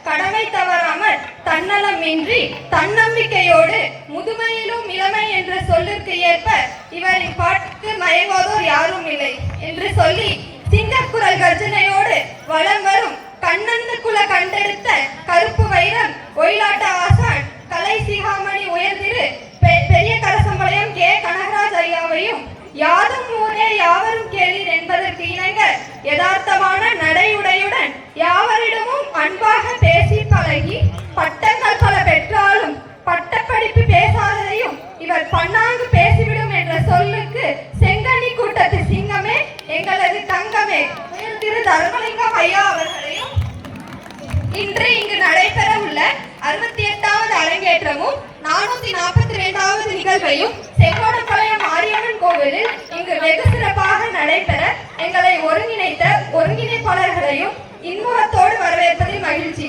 கடமை தவறாமல் தன்னலமின்றி தன்னம்பிக்கையோடு முதுமையிலும் இளமை என்ற சொல்லிற்கு ஏற்ப இவரின் பாட்டுக்கு மயங்குவதோர் யாரும் இல்லை என்று சொல்லி சிங்கக்குரல் கர்ஜனையோடு வலம் வரும் கண்ணந்து குல கண்டெடுத்த கருப்பு வைரம் ஒயிலாட்ட ஆசான் கலை சிகாமணி உயர்திரு பெரிய கரசம்பாளையம் கே கனகராஜ் ஐயாவையும் யாதும் ஊரே யாவரும் கேளீர் என்பதற்கு இணங்க யதார்த்தமான நடையுடையுடன் யாவரிடமும் அன்பாக பேசி பழகி பட்டங்கள் பல பெற்றாலும் பட்டப்படிப்பு பேசாததையும் இவர் பன்னாங்கு பேசிவிடும் என்ற சொல்லுக்கு செங்கனி கூட்டத்து சிங்கமே எங்களது தங்கமே திரு தர்மலிங்கம் ஐயா அவர்களையும் இன்று இங்கு நடைபெற உள்ள 68வது அரங்கேற்றமும் 442வது நிகழ்வையும் செங்கோடம்பாளையம் மாரியம்மன் கோவிலில் இங்கு வெகு சிறப்பாக நடைபெற எங்களை ஒருங்கிணைத்த ஒருங்கிணைப்பாளர்களையும் இன்முகத்தோடு வரவேற்பதில் மகிழ்ச்சி.